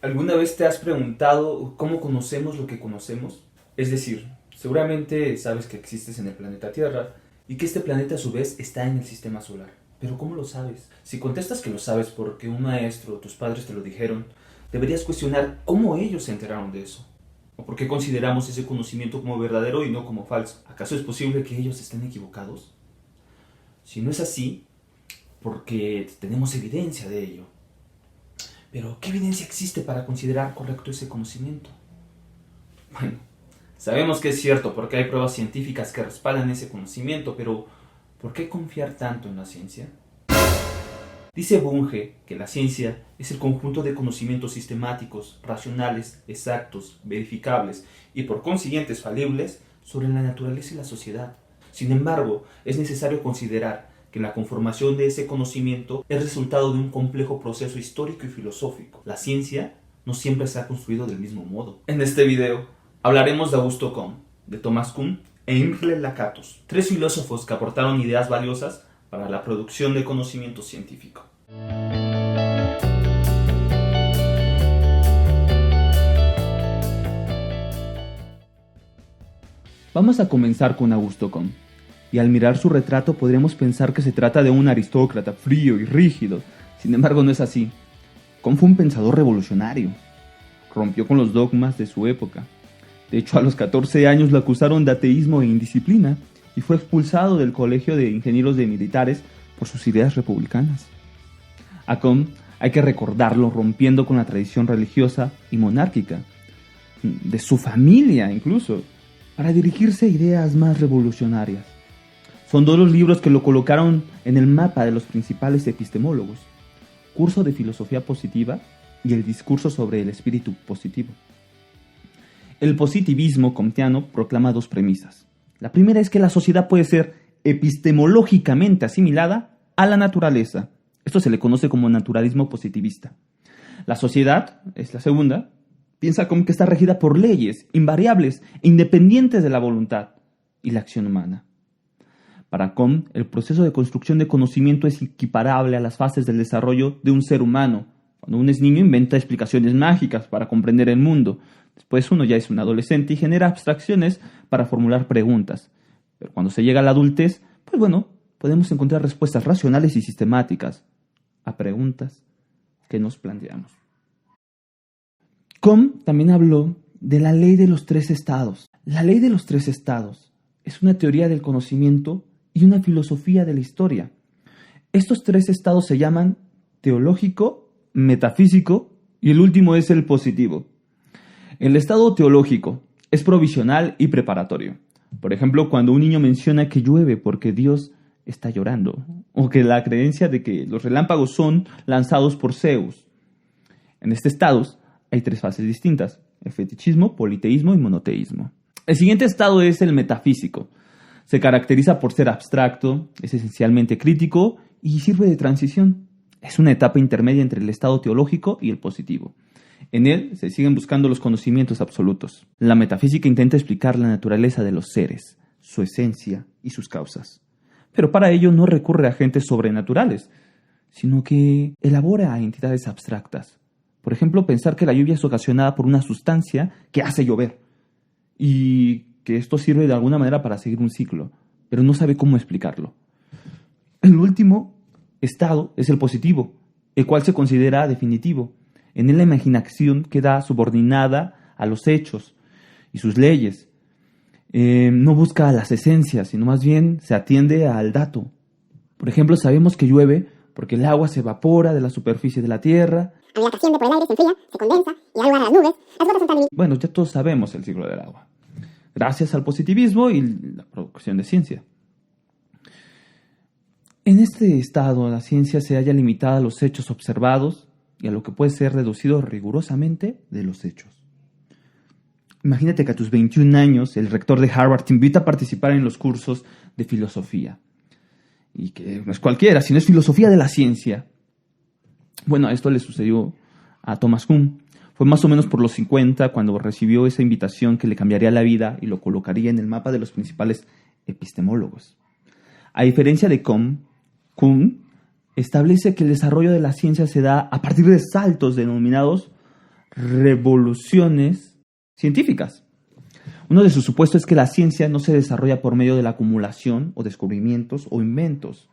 ¿Alguna vez te has preguntado cómo conocemos lo que conocemos? Es decir, seguramente sabes que existes en el planeta Tierra y que este planeta a su vez está en el sistema solar. Pero ¿cómo lo sabes? Si contestas que lo sabes porque un maestro o tus padres te lo dijeron, deberías cuestionar cómo ellos se enteraron de eso. ¿O por qué consideramos ese conocimiento como verdadero y no como falso? ¿Acaso es posible que ellos estén equivocados? Si no es así, porque tenemos evidencia de ello. Pero, ¿qué evidencia existe para considerar correcto ese conocimiento? Bueno, sabemos que es cierto porque hay pruebas científicas que respaldan ese conocimiento, pero ¿por qué confiar tanto en la ciencia? Dice Bunge que la ciencia es el conjunto de conocimientos sistemáticos, racionales, exactos, verificables y por consiguiente falibles sobre la naturaleza y la sociedad. Sin embargo, es necesario considerar que la conformación de ese conocimiento es resultado de un complejo proceso histórico y filosófico. La ciencia no siempre se ha construido del mismo modo. En este video hablaremos de Augusto Comte, de Thomas Kuhn e Imre Lakatos, tres filósofos que aportaron ideas valiosas para la producción de conocimiento científico. Vamos a comenzar con Augusto Comte, y al mirar su retrato podremos pensar que se trata de un aristócrata frío y rígido. Sin embargo, no es así. Comte fue un pensador revolucionario. Rompió con los dogmas de su época. De hecho, a los 14 años lo acusaron de ateísmo e indisciplina y fue expulsado del Colegio de Ingenieros de Militares por sus ideas republicanas. A Comte hay que recordarlo rompiendo con la tradición religiosa y monárquica, de su familia incluso, para dirigirse a ideas más revolucionarias. Son dos los libros que lo colocaron en el mapa de los principales epistemólogos: Curso de Filosofía Positiva y El Discurso sobre el Espíritu Positivo. El positivismo comtiano proclama dos premisas. La primera es que la sociedad puede ser epistemológicamente asimilada a la naturaleza. Esto se le conoce como naturalismo positivista. La sociedad, es la segunda, piensa como que está regida por leyes invariables e independientes de la voluntad y la acción humana. Para Comte, el proceso de construcción de conocimiento es equiparable a las fases del desarrollo de un ser humano. Cuando uno es niño inventa explicaciones mágicas para comprender el mundo. Después uno ya es un adolescente y genera abstracciones para formular preguntas. Pero cuando se llega a la adultez, pues bueno, podemos encontrar respuestas racionales y sistemáticas a preguntas que nos planteamos. Comte también habló de la ley de los tres estados. La ley de los tres estados es una teoría del conocimiento y una filosofía de la historia. Estos tres estados se llaman teológico, metafísico y el último es el positivo. El estado teológico es provisional y preparatorio. Por ejemplo, cuando un niño menciona que llueve porque Dios está llorando, o que la creencia de que los relámpagos son lanzados por Zeus. En este estado hay tres fases distintas: el fetichismo, politeísmo y monoteísmo. El siguiente estado es el metafísico. Se caracteriza por ser abstracto, es esencialmente crítico y sirve de transición. Es una etapa intermedia entre el estado teológico y el positivo. En él se siguen buscando los conocimientos absolutos. La metafísica intenta explicar la naturaleza de los seres, su esencia y sus causas. Pero para ello no recurre a agentes sobrenaturales, sino que elabora a entidades abstractas. Por ejemplo, pensar que la lluvia es ocasionada por una sustancia que hace llover y que esto sirve de alguna manera para seguir un ciclo, pero no sabe cómo explicarlo. El último estado es el positivo, el cual se considera definitivo. En él la imaginación queda subordinada a los hechos y sus leyes. No busca las esencias, sino más bien se atiende al dato. Por ejemplo, sabemos que llueve porque el agua se evapora de la superficie de la tierra. A medida que asciende por el aire se enfría, se condensa y da lugar a las nubes. Las gotas son tan minúsculas. Bueno, ya todos sabemos el ciclo del agua, gracias al positivismo y la producción de ciencia. En este estado, la ciencia se halla limitada a los hechos observados y a lo que puede ser reducido rigurosamente de los hechos. Imagínate que a tus 21 años el rector de Harvard te invita a participar en los cursos de filosofía. Y que no es cualquiera, sino es filosofía de la ciencia. Bueno, esto le sucedió a Thomas Kuhn. Fue más o menos por los 50 cuando recibió esa invitación que le cambiaría la vida y lo colocaría en el mapa de los principales epistemólogos. A diferencia de Kuhn establece que el desarrollo de la ciencia se da a partir de saltos denominados revoluciones científicas. Uno de sus supuestos es que la ciencia no se desarrolla por medio de la acumulación o descubrimientos o inventos.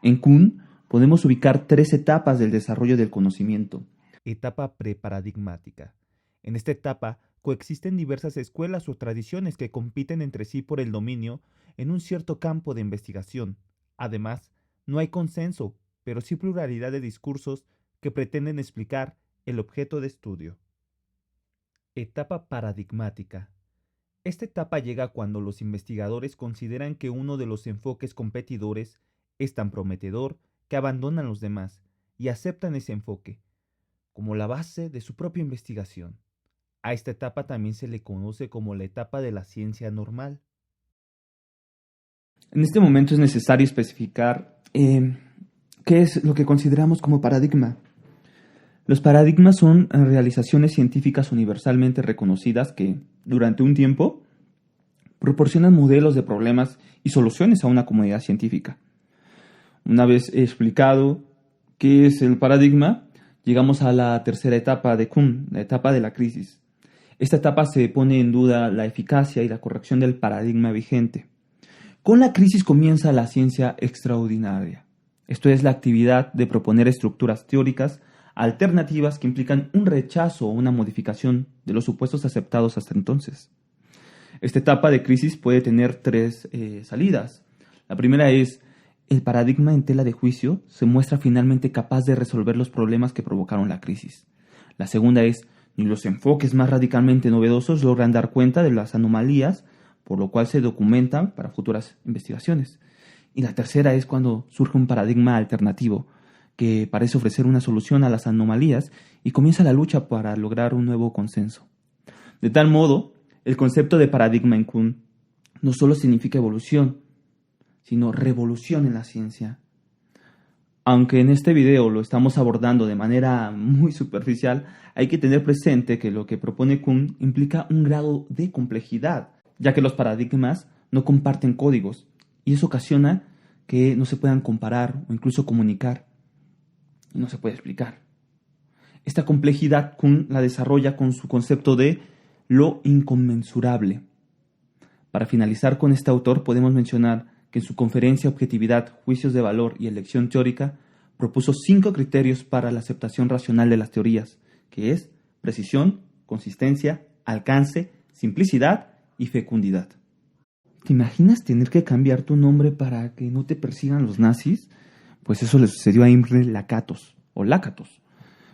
En Kuhn podemos ubicar 3 etapas del desarrollo del conocimiento. Etapa preparadigmática. En esta etapa coexisten diversas escuelas o tradiciones que compiten entre sí por el dominio en un cierto campo de investigación. Además, no hay consenso, pero sí pluralidad de discursos que pretenden explicar el objeto de estudio. Etapa paradigmática. Esta etapa llega cuando los investigadores consideran que uno de los enfoques competidores es tan prometedor que abandonan los demás y aceptan ese enfoque como la base de su propia investigación. A esta etapa también se le conoce como la etapa de la ciencia normal. En este momento es necesario especificar qué es lo que consideramos como paradigma. Los paradigmas son realizaciones científicas universalmente reconocidas que, durante un tiempo, proporcionan modelos de problemas y soluciones a una comunidad científica. Una vez explicado qué es el paradigma, llegamos a la tercera etapa de Kuhn, la etapa de la crisis. Esta etapa se pone en duda la eficacia y la corrección del paradigma vigente. Con la crisis comienza la ciencia extraordinaria. Esto es la actividad de proponer estructuras teóricas alternativas que implican un rechazo o una modificación de los supuestos aceptados hasta entonces. Esta etapa de crisis puede tener 3 salidas. La primera es: el paradigma en tela de juicio se muestra finalmente capaz de resolver los problemas que provocaron la crisis. La segunda es: ni los enfoques más radicalmente novedosos logran dar cuenta de las anomalías, por lo cual se documentan para futuras investigaciones. Y la tercera es cuando surge un paradigma alternativo que parece ofrecer una solución a las anomalías y comienza la lucha para lograr un nuevo consenso. De tal modo, el concepto de paradigma en Kuhn no solo significa evolución, sino revolución en la ciencia. Aunque en este video lo estamos abordando de manera muy superficial, hay que tener presente que lo que propone Kuhn implica un grado de complejidad, ya que los paradigmas no comparten códigos, y eso ocasiona que no se puedan comparar o incluso comunicar, y no se puede explicar. Esta complejidad Kuhn la desarrolla con su concepto de lo inconmensurable. Para finalizar con este autor podemos mencionar que en su conferencia Objetividad, Juicios de Valor y Elección Teórica propuso 5 criterios para la aceptación racional de las teorías, que es precisión, consistencia, alcance, simplicidad y fecundidad. ¿Te imaginas tener que cambiar tu nombre para que no te persigan los nazis? Pues eso le sucedió a Imre Lakatos, o Lakatos,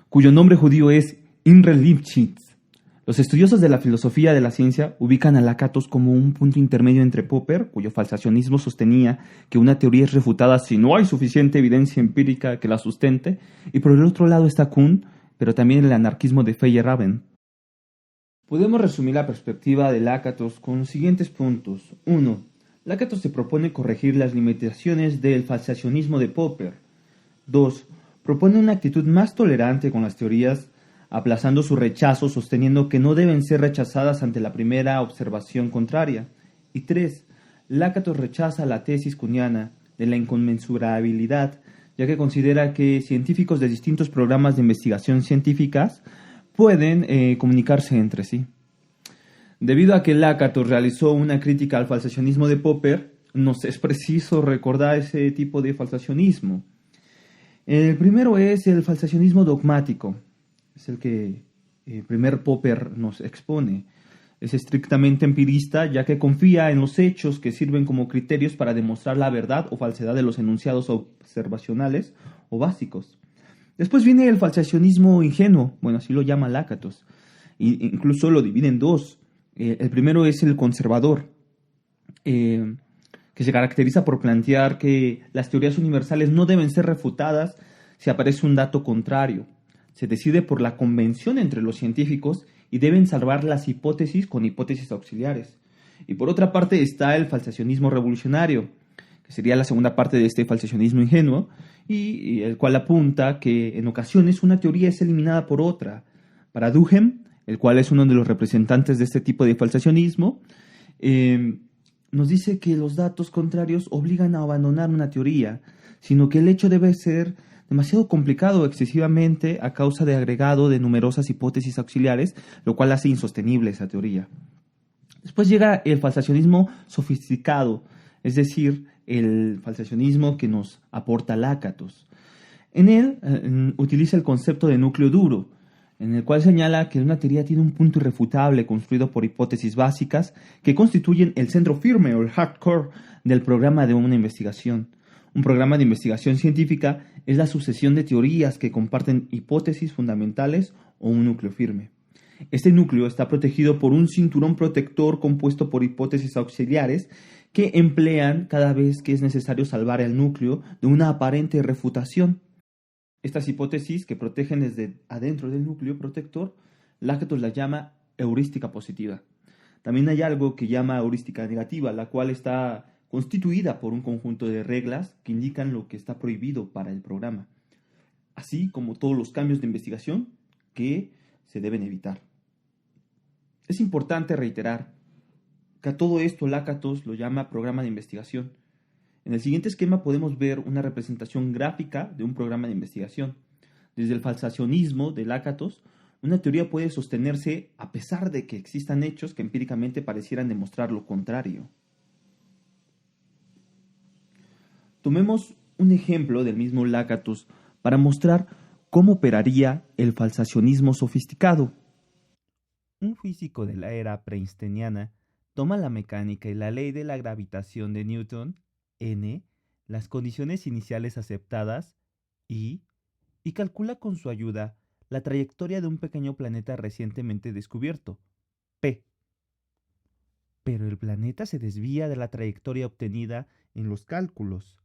cuyo nombre judío es Imre Lifshitz. Los estudiosos de la filosofía de la ciencia ubican a Lakatos como un punto intermedio entre Popper, cuyo falsacionismo sostenía que una teoría es refutada si no hay suficiente evidencia empírica que la sustente, y por el otro lado está Kuhn, pero también el anarquismo de Feyerabend. Podemos resumir la perspectiva de Lakatos con los siguientes puntos. 1. Lakatos se propone corregir las limitaciones del falsacionismo de Popper. 2. Propone una actitud más tolerante con las teorías, aplazando su rechazo, sosteniendo que no deben ser rechazadas ante la primera observación contraria. Y 3. Lakatos rechaza la tesis kuhniana de la inconmensurabilidad, ya que considera que científicos de distintos programas de investigación científicas pueden comunicarse entre sí. Debido a que Lakatos realizó una crítica al falsacionismo de Popper, nos es preciso recordar ese tipo de falsacionismo. El primero es el falsacionismo dogmático. Es el que primer Popper nos expone. Es estrictamente empirista, ya que confía en los hechos que sirven como criterios para demostrar la verdad o falsedad de los enunciados observacionales o básicos. Después viene el falsacionismo ingenuo, bueno, así lo llama Lakatos, incluso lo divide en 2. El primero es el conservador, que se caracteriza por plantear que las teorías universales no deben ser refutadas si aparece un dato contrario. Se decide por la convención entre los científicos y deben salvar las hipótesis con hipótesis auxiliares. Y por otra parte está el falsacionismo revolucionario, que sería la segunda parte de este falsacionismo ingenuo, y el cual apunta que en ocasiones una teoría es eliminada por otra. Para Duhem, el cual es uno de los representantes de este tipo de falsacionismo, nos dice que los datos contrarios obligan a abandonar una teoría, sino que el hecho debe ser demasiado complicado excesivamente a causa de agregado de numerosas hipótesis auxiliares, lo cual hace insostenible esa teoría. Después llega el falsacionismo sofisticado, es decir, el falsacionismo que nos aporta Lakatos. En él utiliza el concepto de núcleo duro, en el cual señala que una teoría tiene un punto irrefutable construido por hipótesis básicas que constituyen el centro firme o el hardcore del programa de una investigación. Un programa de investigación científica es la sucesión de teorías que comparten hipótesis fundamentales o un núcleo firme. Este núcleo está protegido por un cinturón protector compuesto por hipótesis auxiliares que emplean cada vez que es necesario salvar el núcleo de una aparente refutación. Estas hipótesis que protegen desde adentro del núcleo protector, Lakatos la llama heurística positiva. También hay algo que llama heurística negativa, la cual está constituida por un conjunto de reglas que indican lo que está prohibido para el programa, así como todos los cambios de investigación que se deben evitar. Es importante reiterar que a todo esto Lakatos lo llama programa de investigación. En el siguiente esquema podemos ver una representación gráfica de un programa de investigación. Desde el falsacionismo de Lakatos, una teoría puede sostenerse a pesar de que existan hechos que empíricamente parecieran demostrar lo contrario. Tomemos un ejemplo del mismo Lakatos para mostrar cómo operaría el falsacionismo sofisticado. Un físico de la era preinsteiniana toma la mecánica y la ley de la gravitación de Newton, N, las condiciones iniciales aceptadas, I, y calcula con su ayuda la trayectoria de un pequeño planeta recientemente descubierto, P. Pero el planeta se desvía de la trayectoria obtenida en los cálculos.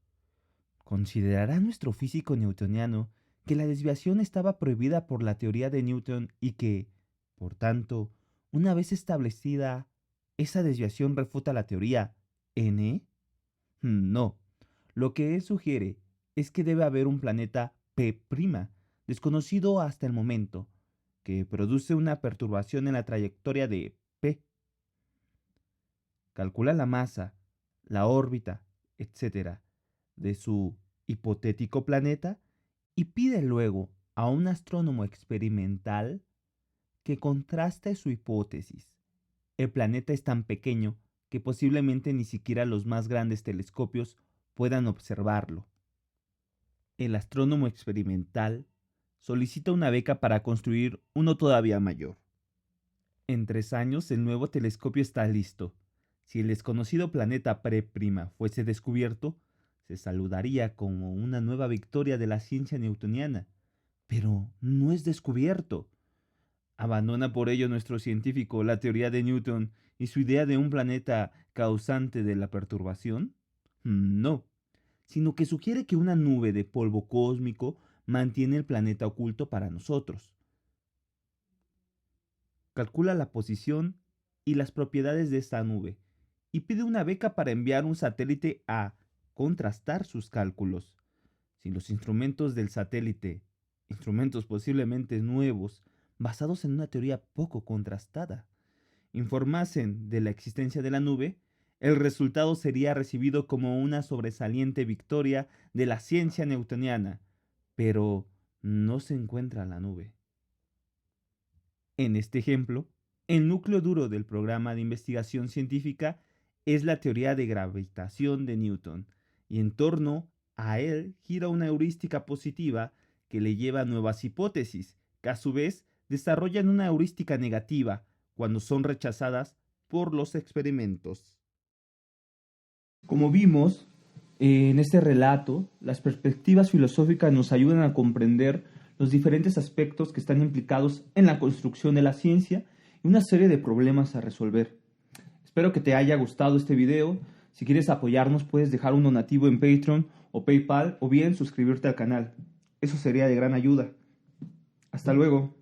¿Considerará nuestro físico newtoniano que la desviación estaba prohibida por la teoría de Newton y que, por tanto, una vez establecida, esa desviación refuta la teoría N? No. Lo que él sugiere es que debe haber un planeta P', desconocido hasta el momento, que produce una perturbación en la trayectoria de P. Calcula la masa, la órbita, etc. de su hipotético planeta y pide luego a un astrónomo experimental que contraste su hipótesis. El planeta es tan pequeño que posiblemente ni siquiera los más grandes telescopios puedan observarlo. El astrónomo experimental solicita una beca para construir uno todavía mayor. En 3 años el nuevo telescopio está listo. Si el desconocido planeta P' fuese descubierto, se saludaría como una nueva victoria de la ciencia newtoniana. Pero no es descubierto. ¿Abandona por ello nuestro científico la teoría de Newton y su idea de un planeta causante de la perturbación? No, sino que sugiere que una nube de polvo cósmico mantiene el planeta oculto para nosotros. Calcula la posición y las propiedades de esta nube y pide una beca para enviar un satélite a contrastar sus cálculos. Si los instrumentos del satélite, instrumentos posiblemente nuevos, basados en una teoría poco contrastada, informasen de la existencia de la nube, el resultado sería recibido como una sobresaliente victoria de la ciencia newtoniana, pero no se encuentra la nube. En este ejemplo, el núcleo duro del programa de investigación científica es la teoría de gravitación de Newton, y en torno a él gira una heurística positiva que le lleva a nuevas hipótesis, que a su vez desarrollan una heurística negativa cuando son rechazadas por los experimentos. Como vimos en este relato, las perspectivas filosóficas nos ayudan a comprender los diferentes aspectos que están implicados en la construcción de la ciencia y una serie de problemas a resolver. Espero que te haya gustado este video. Si quieres apoyarnos, puedes dejar un donativo en Patreon o PayPal o bien suscribirte al canal. Eso sería de gran ayuda. Hasta luego.